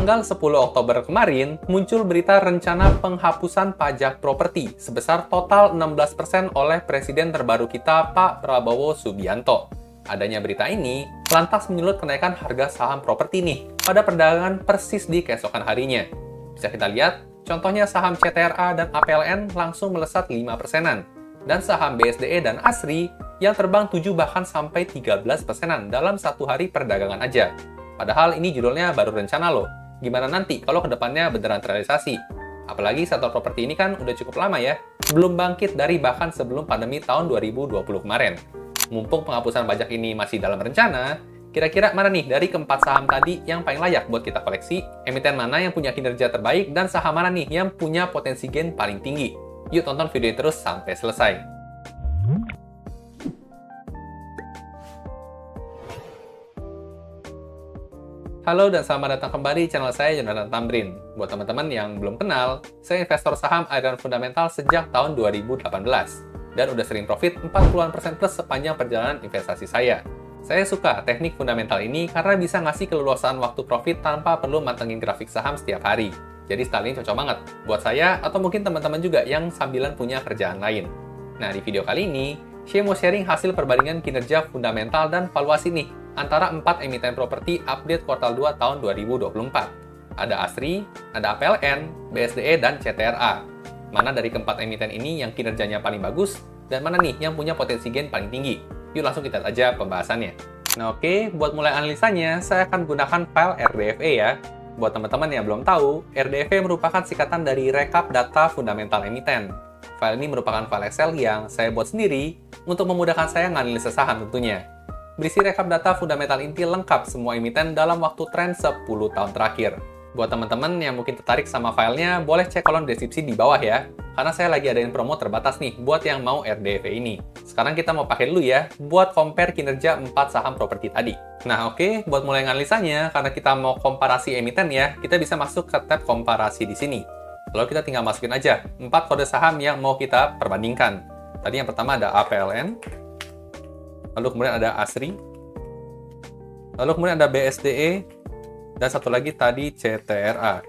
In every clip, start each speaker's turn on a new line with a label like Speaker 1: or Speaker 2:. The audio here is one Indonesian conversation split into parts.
Speaker 1: tanggal 10 Oktober kemarin, muncul berita rencana penghapusan pajak properti sebesar total 16% oleh Presiden terbaru kita, Pak Prabowo Subianto. Adanya berita ini lantas menyulut kenaikan harga saham properti nih pada perdagangan persis di keesokan harinya. Bisa kita lihat, contohnya saham CTRA dan APLN langsung melesat 5%-an, dan saham BSDE dan ASRI yang terbang 7 bahkan sampai 13%-an dalam satu hari perdagangan aja. Padahal ini judulnya baru rencana loh. Gimana nanti kalau kedepannya beneran terrealisasi? Apalagi sektor properti ini kan udah cukup lama ya, belum bangkit dari bahkan sebelum pandemi tahun 2020 kemarin. Mumpung penghapusan pajak ini masih dalam rencana, kira-kira mana nih dari keempat saham tadi yang paling layak buat kita koleksi? Emiten mana yang punya kinerja terbaik dan saham mana nih yang punya potensi gain paling tinggi? Yuk tonton video ini terus sampai selesai. Halo dan selamat datang kembali di channel saya, Jonathan Tamrin. Buat teman-teman yang belum kenal, saya investor saham aliran fundamental sejak tahun 2018 dan udah sering profit 40% plus sepanjang perjalanan investasi saya. Saya suka teknik fundamental ini karena bisa ngasih keleluasaan waktu profit tanpa perlu mantengin grafik saham setiap hari. Jadi style ini cocok banget buat saya atau mungkin teman-teman juga yang sambilan punya kerjaan lain. Nah, di video kali ini, saya mau sharing hasil perbandingan kinerja fundamental dan valuasi nih antara 4 emiten properti update kuartal 2 tahun 2024. Ada ASRI, ada APLN, BSDE, dan CTRA. Mana dari keempat emiten ini yang kinerjanya paling bagus, dan mana nih yang punya potensi gain paling tinggi? Yuk langsung kita lihat aja pembahasannya. Nah oke, buat mulai analisanya, saya akan gunakan file RDFE ya. Buat teman-teman yang belum tahu, RDFE merupakan singkatan dari Rekap Data Fundamental Emiten. File ini merupakan file Excel yang saya buat sendiri untuk memudahkan saya menganalisa saham tentunya. Berisi rekap data fundamental inti lengkap semua emiten dalam waktu tren 10 tahun terakhir. Buat teman-teman yang mungkin tertarik sama filenya, boleh cek kolom deskripsi di bawah ya. Karena saya lagi adain promo terbatas nih buat yang mau RDFE ini. Sekarang kita mau pakai dulu ya, buat compare kinerja 4 saham properti tadi. Nah oke, buat mulai analisanya, karena kita mau komparasi emiten ya, kita bisa masuk ke tab komparasi di sini. Lalu kita tinggal masukin aja 4 kode saham yang mau kita perbandingkan. Tadi yang pertama ada APLN, lalu kemudian ada ASRI, lalu kemudian ada BSDE, dan satu lagi tadi CTRA.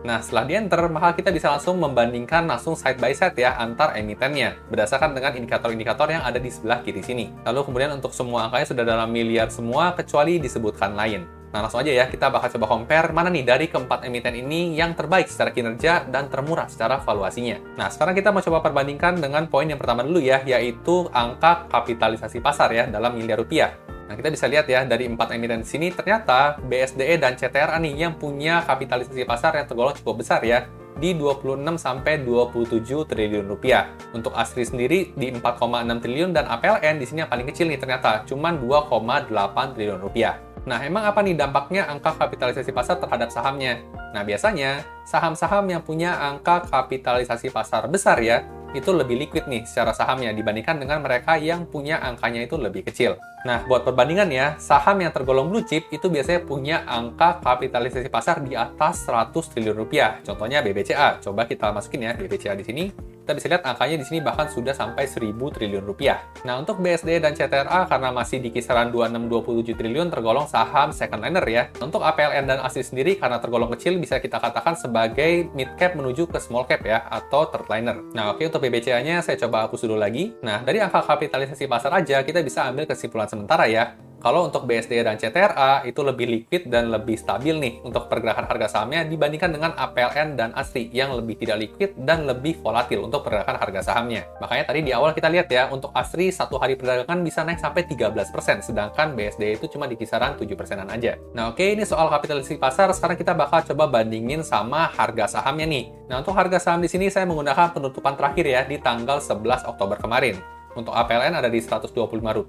Speaker 1: Nah, setelah di enter, maka kita bisa langsung membandingkan langsung side by side ya antar emitennya, berdasarkan dengan indikator-indikator yang ada di sebelah kiri sini. Lalu kemudian untuk semua angkanya sudah dalam miliar semua, kecuali disebutkan lain. Nah, langsung aja ya, kita bakal coba compare mana nih dari keempat emiten ini yang terbaik secara kinerja dan termurah secara valuasinya. Nah, sekarang kita mau coba perbandingkan dengan poin yang pertama dulu ya, yaitu angka kapitalisasi pasar ya dalam miliar rupiah. Nah, kita bisa lihat ya, dari 4 emiten di sini, ternyata BSDE dan CTRA nih yang punya kapitalisasi pasar yang tergolong cukup besar ya, di 26-27 triliun rupiah. Untuk ASRI sendiri di 4,6 triliun dan APLN di sini yang paling kecil nih ternyata, cuma 2,8 triliun rupiah. Nah, emang apa nih dampaknya angka kapitalisasi pasar terhadap sahamnya? Nah, biasanya saham-saham yang punya angka kapitalisasi pasar besar ya, itu lebih liquid nih secara sahamnya dibandingkan dengan mereka yang punya angkanya itu lebih kecil. Nah, buat perbandingan ya, saham yang tergolong blue chip itu biasanya punya angka kapitalisasi pasar di atas 100 triliun rupiah. Contohnya BBCA. Coba kita masukin ya BBCA di sini. Kita bisa lihat angkanya di sini bahkan sudah sampai 1000 triliun rupiah. Nah, untuk BSDE dan CTRA karena masih di kisaran 26-27 triliun tergolong saham second liner ya. Untuk APLN dan ASRI sendiri karena tergolong kecil bisa kita katakan sebagai mid cap menuju ke small cap ya, atau third liner. Nah, oke, untuk BBCA-nya saya coba hapus dulu lagi. Nah, dari angka kapitalisasi pasar aja kita bisa ambil kesimpulan sementara ya. Kalau untuk BSDE dan CTRA itu lebih liquid dan lebih stabil nih untuk pergerakan harga sahamnya dibandingkan dengan APLN dan ASRI yang lebih tidak liquid dan lebih volatil untuk pergerakan harga sahamnya. Makanya tadi di awal kita lihat ya, untuk ASRI satu hari perdagangan bisa naik sampai 13%, sedangkan BSDE itu cuma di kisaran 7%-an aja. Nah oke, ini soal kapitalisasi pasar, sekarang kita bakal coba bandingin sama harga sahamnya nih. Nah untuk harga saham di sini saya menggunakan penutupan terakhir ya di tanggal 11 Oktober kemarin. Untuk APLN ada di Rp125,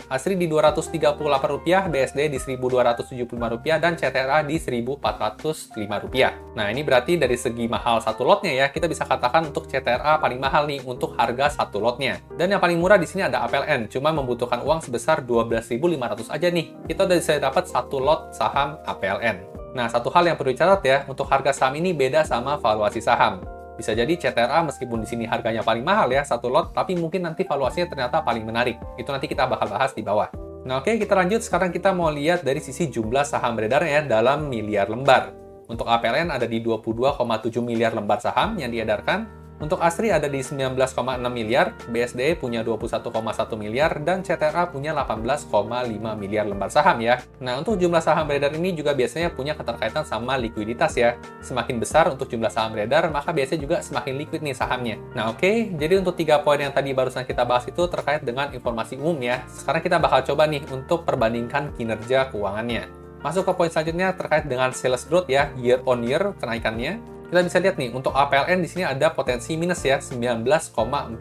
Speaker 1: ASRI di Rp238, BSD di Rp1.275, dan CTRA di Rp1.405. Nah, ini berarti dari segi mahal satu lotnya ya, kita bisa katakan untuk CTRA paling mahal nih untuk harga satu lotnya. Dan yang paling murah di sini ada APLN, cuma membutuhkan uang sebesar Rp12.500 aja nih. Kita udah bisa dapat satu lot saham APLN. Nah, satu hal yang perlu dicatat ya, untuk harga saham ini beda sama valuasi saham. Bisa jadi CTRA meskipun di sini harganya paling mahal ya, satu lot, tapi mungkin nanti valuasinya ternyata paling menarik. Itu nanti kita bakal bahas di bawah. Nah oke, kita lanjut. Sekarang kita mau lihat dari sisi jumlah saham beredarnya ya dalam miliar lembar. Untuk APLN ada di 22,7 miliar lembar saham yang diedarkan. Untuk ASRI ada di 19,6 miliar, BSDE punya 21,1 miliar, dan CTRA punya 18,5 miliar lembar saham ya. Nah, untuk jumlah saham beredar ini juga biasanya punya keterkaitan sama likuiditas ya. Semakin besar untuk jumlah saham beredar, maka biasanya juga semakin liquid nih sahamnya. Nah, oke, jadi untuk 3 poin yang tadi barusan kita bahas itu terkait dengan informasi umum ya. Sekarang kita bakal coba nih untuk perbandingkan kinerja keuangannya. Masuk ke poin selanjutnya terkait dengan sales growth ya, year on year kenaikannya. Kita bisa lihat nih, untuk APLN di sini ada potensi minus ya, 19,4%.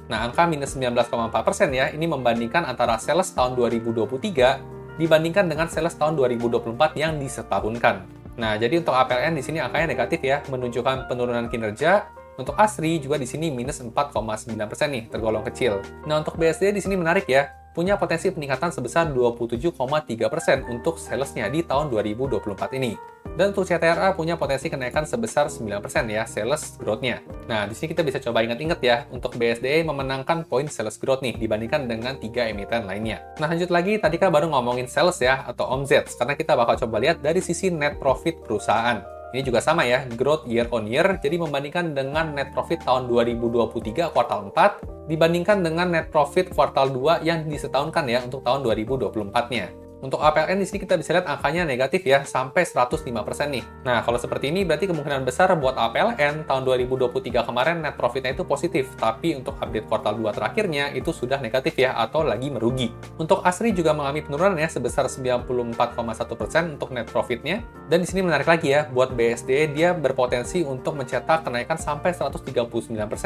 Speaker 1: Nah, angka minus 19,4% ya, ini membandingkan antara sales tahun 2023 dibandingkan dengan sales tahun 2024 yang disetahunkan. Nah, jadi untuk APLN di sini angkanya negatif ya, menunjukkan penurunan kinerja. Untuk ASRI juga di sini minus 4,9% nih, tergolong kecil. Nah, untuk BSD di sini menarik ya, punya potensi peningkatan sebesar 27,3% untuk salesnya di tahun 2024 ini. Dan untuk CTRA punya potensi kenaikan sebesar 9% ya, sales growth-nya. Nah, di sini kita bisa coba ingat-ingat ya, untuk BSDE memenangkan poin sales growth nih, dibandingkan dengan 3 emiten lainnya. Nah, lanjut lagi, tadi kan baru ngomongin sales ya, atau omzet. Sekarang kita bakal coba lihat dari sisi net profit perusahaan. Ini juga sama ya, growth year on year, jadi membandingkan dengan net profit tahun 2023 kuartal 4, dibandingkan dengan net profit kuartal 2 yang disetahunkan ya, untuk tahun 2024-nya. Untuk APLN di sini kita bisa lihat angkanya negatif ya, sampai 105% nih. Nah, kalau seperti ini berarti kemungkinan besar buat APLN tahun 2023 kemarin net profitnya itu positif, tapi untuk update kuartal 2 terakhirnya itu sudah negatif ya, atau lagi merugi. Untuk ASRI juga mengalami penurunan ya, sebesar 94,1% untuk net profitnya. Dan di sini menarik lagi ya, buat BSD dia berpotensi untuk mencetak kenaikan sampai 139%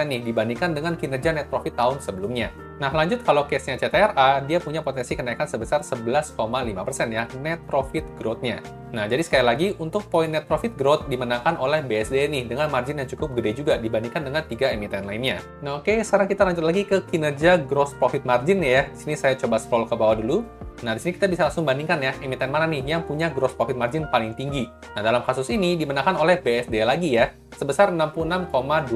Speaker 1: nih, dibandingkan dengan kinerja net profit tahun sebelumnya. Nah, lanjut kalau case-nya CTRA, dia punya potensi kenaikan sebesar 11,5% ya, net profit growth-nya. Nah, jadi sekali lagi, untuk poin net profit growth dimenangkan oleh BSD nih, dengan margin yang cukup gede juga dibandingkan dengan 3 emiten lainnya. Nah, oke, sekarang kita lanjut lagi ke kinerja gross profit margin ya. Di sini saya coba scroll ke bawah dulu. Nah, di sini kita bisa langsung bandingkan ya, emiten mana nih yang punya gross profit margin paling tinggi. Nah, dalam kasus ini dimenangkan oleh BSD lagi ya, sebesar 66,2%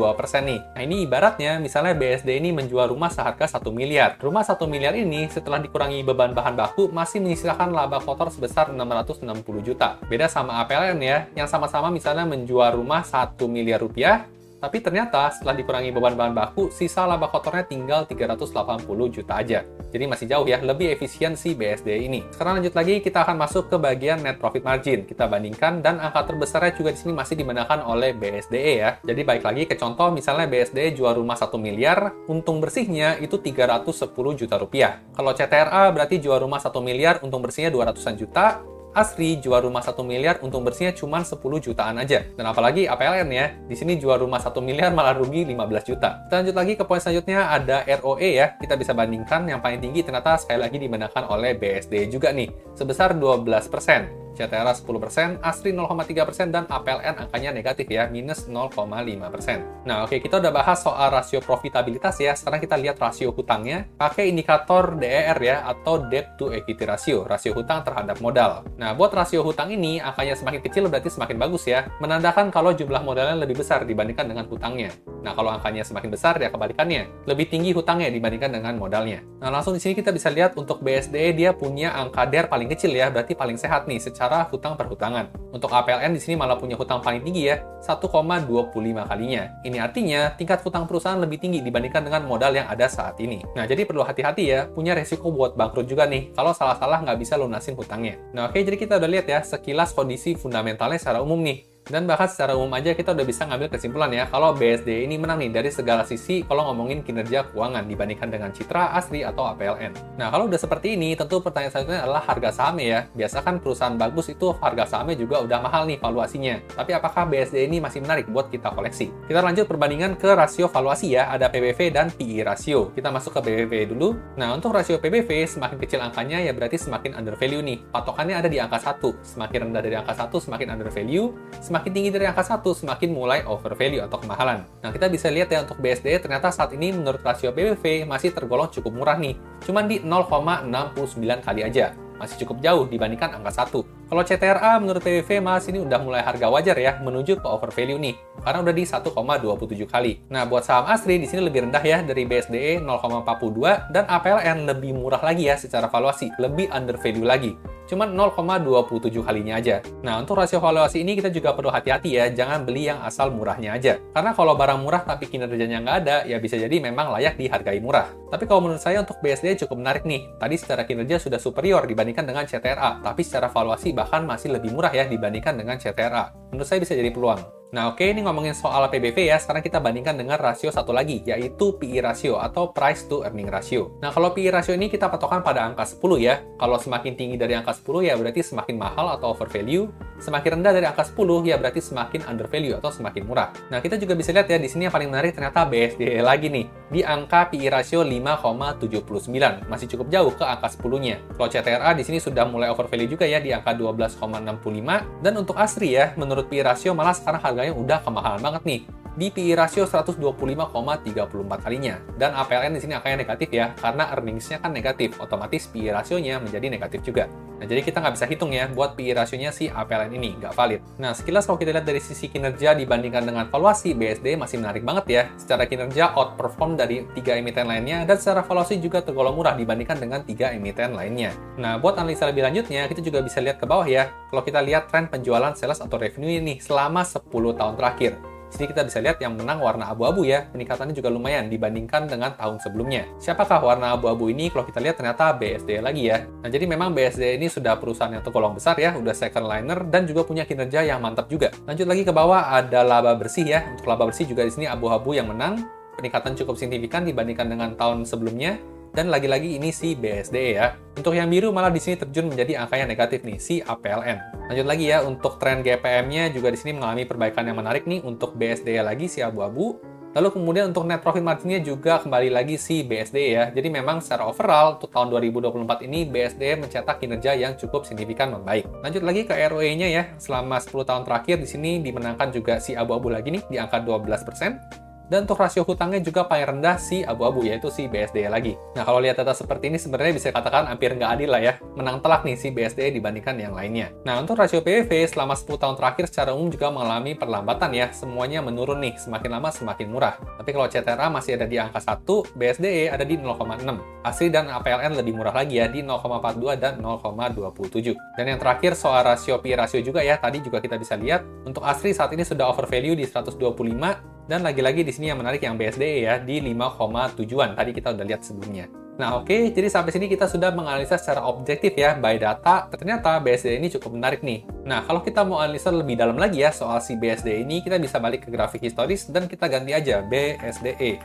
Speaker 1: nih. Nah, ini ibaratnya misalnya BSD ini menjual rumah seharga 1 miliar. Rumah 1 miliar ini setelah dikurangi beban bahan baku masih menyisakan laba kotor sebesar 660 juta. Beda sama APLN ya, yang sama-sama misalnya menjual rumah 1 miliar rupiah, tapi ternyata setelah dikurangi beban bahan baku, sisa laba kotornya tinggal 380 juta aja. Jadi masih jauh ya, lebih efisien si BSD ini. Sekarang lanjut lagi, kita akan masuk ke bagian net profit margin. Kita bandingkan, dan angka terbesarnya juga di sini masih dimenangkan oleh BSDE ya. Jadi baik lagi ke contoh, misalnya BSDE jual rumah 1 miliar, untung bersihnya itu 310 juta rupiah. Kalau CTRA berarti jual rumah 1 miliar, untung bersihnya 200-an juta. ASRI jual rumah 1 miliar, untung bersihnya cuma 10 jutaan aja. Dan apalagi APLN ya, di sini jual rumah 1 miliar malah rugi 15 juta. Kita lanjut lagi ke poin selanjutnya, ada ROE ya. Kita bisa bandingkan, yang paling tinggi ternyata sekali lagi dimenangkan oleh BSD juga nih, sebesar 12%. CTRA 10%, ASRI 0,3%, dan APLN angkanya negatif ya, minus 0,5%. Nah, oke, kita udah bahas soal rasio profitabilitas ya. Sekarang kita lihat rasio hutangnya. Pakai indikator DER ya, atau Debt to Equity Ratio, rasio hutang terhadap modal. Nah, buat rasio hutang ini, angkanya semakin kecil berarti semakin bagus ya, menandakan kalau jumlah modalnya lebih besar dibandingkan dengan hutangnya. Nah, kalau angkanya semakin besar, ya kebalikannya, lebih tinggi hutangnya dibandingkan dengan modalnya. Nah, langsung di sini kita bisa lihat untuk BSDE dia punya angka DER paling kecil ya, berarti paling sehat nih secara hutang perhutangan. Untuk APLN di sini malah punya hutang paling tinggi ya, 1,25 kalinya. Ini artinya tingkat hutang perusahaan lebih tinggi dibandingkan dengan modal yang ada saat ini. Nah, jadi perlu hati-hati ya, punya resiko buat bangkrut juga nih, kalau salah-salah nggak bisa lunasin hutangnya. Nah, oke, jadi kita udah lihat ya, sekilas kondisi fundamentalnya secara umum nih. Dan bahkan secara umum aja kita udah bisa ngambil kesimpulan ya, kalau BSD ini menang nih dari segala sisi kalau ngomongin kinerja keuangan dibandingkan dengan Citra, ASRI, atau APLN. Nah, kalau udah seperti ini, tentu pertanyaan selanjutnya adalah harga sahamnya ya. Biasa kan perusahaan bagus itu harga sahamnya juga udah mahal nih valuasinya. Tapi apakah BSD ini masih menarik buat kita koleksi? Kita lanjut perbandingan ke rasio valuasi ya, ada PBV dan PE rasio. Kita masuk ke PBV dulu. Nah, untuk rasio PBV, semakin kecil angkanya ya berarti semakin under value nih. Patokannya ada di angka 1. Semakin rendah dari angka 1, semakin under value. Semakin tinggi dari angka 1, semakin mulai over value atau kemahalan. Nah, kita bisa lihat ya untuk BSD ternyata saat ini menurut rasio PBV masih tergolong cukup murah nih. Cuman di 0,69 kali aja. Masih cukup jauh dibandingkan angka 1. Kalau CTRA menurut PBV mas ini udah mulai harga wajar ya, menuju ke over value nih. Karena udah di 1,27 kali. Nah, buat saham ASRI di sini lebih rendah ya dari BSDE 0,42 dan APLN lebih murah lagi ya secara valuasi, lebih under value lagi. cuma 0,27 kalinya aja. Nah, untuk rasio valuasi ini kita juga perlu hati-hati ya, jangan beli yang asal murahnya aja. Karena kalau barang murah tapi kinerjanya nggak ada, ya bisa jadi memang layak dihargai murah. Tapi kalau menurut saya untuk BSD cukup menarik nih. Tadi secara kinerja sudah superior dibandingkan dengan CTRA, tapi secara valuasi bahkan masih lebih murah ya dibandingkan dengan CTRA. Menurut saya bisa jadi peluang. Nah oke, ini ngomongin soal PBV ya, sekarang kita bandingkan dengan rasio satu lagi, yaitu PE ratio atau Price to Earning Ratio. Nah kalau PE ratio ini kita patokan pada angka 10 ya, kalau semakin tinggi dari angka 10 ya berarti semakin mahal atau overvalue, semakin rendah dari angka 10 ya berarti semakin undervalue atau semakin murah. Nah kita juga bisa lihat ya, di sini yang paling menarik ternyata BSD lagi nih, di angka PE ratio 5,79, masih cukup jauh ke angka 10-nya. Kalau CTRA di sini sudah mulai overvalue juga ya, di angka 12,65, dan untuk ASRI ya, menurut PE ratio malah sekarang harganya udah kemahalan banget nih, di PE ratio 125,34 kalinya. Dan APLN di sini angkanya negatif ya, karena earnings-nya kan negatif, otomatis PE rasionya menjadi negatif juga. Nah, jadi kita nggak bisa hitung ya, buat PE rasionya si APLN ini, nggak valid. Nah, sekilas kalau kita lihat dari sisi kinerja dibandingkan dengan valuasi, BSD masih menarik banget ya. Secara kinerja outperform dari 3 emiten lainnya, dan secara valuasi juga tergolong murah dibandingkan dengan 3 emiten lainnya. Nah, buat analisa lebih lanjutnya, kita juga bisa lihat ke bawah ya. Kalau kita lihat tren penjualan sales atau revenue ini selama 10 tahun terakhir. Sini kita bisa lihat yang menang warna abu-abu ya, peningkatannya juga lumayan dibandingkan dengan tahun sebelumnya. Siapakah warna abu-abu ini? Kalau kita lihat ternyata BSD lagi ya. Nah, jadi memang BSD ini sudah perusahaan yang tergolong besar ya, udah second liner dan juga punya kinerja yang mantap juga. Lanjut lagi ke bawah ada laba bersih ya. Untuk laba bersih juga di sini abu-abu yang menang, peningkatan cukup signifikan dibandingkan dengan tahun sebelumnya. Dan lagi-lagi ini si BSD ya. Untuk yang biru malah di sini terjun menjadi angkanya negatif nih, si APLN. Lanjut lagi ya, untuk tren GPM-nya juga di sini mengalami perbaikan yang menarik nih untuk BSD lagi si abu-abu. Lalu kemudian untuk net profit margin-nya juga kembali lagi si BSD ya. Jadi memang secara overall untuk tahun 2024 ini BSD mencetak kinerja yang cukup signifikan membaik. Lanjut lagi ke ROE-nya ya. Selama 10 tahun terakhir di sini dimenangkan juga si abu-abu lagi nih di angka 12%. Dan untuk rasio hutangnya juga paling rendah si abu-abu, yaitu si BSD lagi. Nah, kalau lihat data seperti ini sebenarnya bisa katakan hampir nggak adil lah ya. Menang telak nih si BSD dibandingkan yang lainnya. Nah, untuk rasio PBV selama 10 tahun terakhir secara umum juga mengalami perlambatan ya. Semuanya menurun nih, semakin lama semakin murah. Tapi kalau CTRA masih ada di angka 1, BSDE ada di 0,6. ASRI dan APLN lebih murah lagi ya, di 0,42 dan 0,27. Dan yang terakhir soal rasio PE ratio juga ya, tadi juga kita bisa lihat. Untuk ASRI saat ini sudah overvalue di 125, dan lagi-lagi di sini yang menarik yang BSD ya, di 5,7-an. Tadi kita udah lihat sebelumnya. Nah oke, jadi sampai sini kita sudah menganalisa secara objektif ya, by data. Ternyata BSD ini cukup menarik nih. Nah, kalau kita mau analisa lebih dalam lagi ya soal si BSD ini, kita bisa balik ke grafik historis dan kita ganti aja BSDE.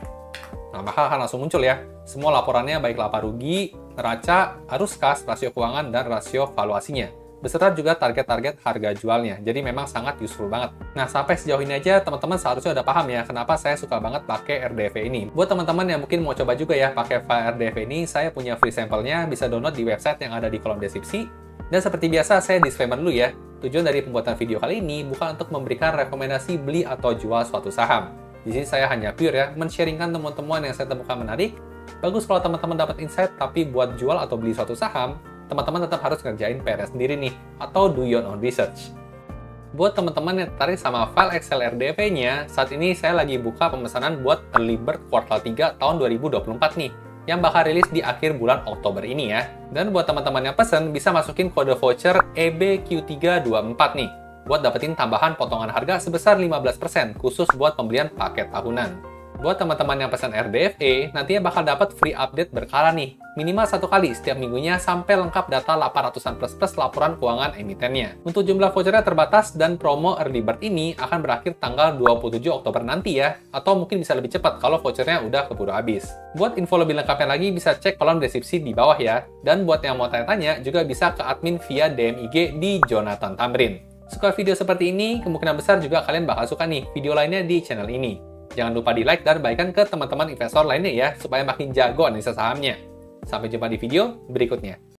Speaker 1: Nah, maka akan langsung muncul ya. Semua laporannya baik laba rugi, neraca, arus kas, rasio keuangan, dan rasio valuasinya. Beserta juga target-target harga jualnya. Jadi memang sangat useful banget. Nah, sampai sejauh ini aja teman-teman seharusnya udah paham ya kenapa saya suka banget pakai RDV ini. Buat teman-teman yang mungkin mau coba juga ya pakai file RDV ini, saya punya free sampelnya, bisa download di website yang ada di kolom deskripsi. Dan seperti biasa, saya disclaimer dulu ya. Tujuan dari pembuatan video kali ini bukan untuk memberikan rekomendasi beli atau jual suatu saham. Di sini saya hanya pure ya, men-sharingkan temuan-temuan yang saya temukan menarik. Bagus kalau teman-teman dapat insight, tapi buat jual atau beli suatu saham, teman-teman tetap harus ngerjain PR sendiri nih, atau do your own research. Buat teman-teman yang tertarik sama file Excel RDV-nya, saat ini saya lagi buka pemesanan buat Early Bird kuartal 3 tahun 2024 nih, yang bakal rilis di akhir bulan Oktober ini ya. Dan buat teman-teman yang pesen, bisa masukin kode voucher EBQ324 nih, buat dapetin tambahan potongan harga sebesar 15%, khusus buat pembelian paket tahunan. Buat teman-teman yang pesan RDFE, nantinya bakal dapat free update berkala nih. Minimal 1 kali setiap minggunya sampai lengkap data 800-an plus laporan keuangan emitennya. Untuk jumlah vouchernya terbatas dan promo Early Bird ini akan berakhir tanggal 27 Oktober nanti ya. Atau mungkin bisa lebih cepat kalau vouchernya udah keburu habis. Buat info lebih lengkapnya lagi bisa cek kolom deskripsi di bawah ya. Dan buat yang mau tanya-tanya juga bisa ke admin via DM IG di Jonathan Tamrin. Suka video seperti ini, kemungkinan besar juga kalian bakal suka nih video lainnya di channel ini. Jangan lupa di like dan bagikan ke teman-teman investor lainnya ya, supaya makin jago analisa sahamnya. Sampai jumpa di video berikutnya.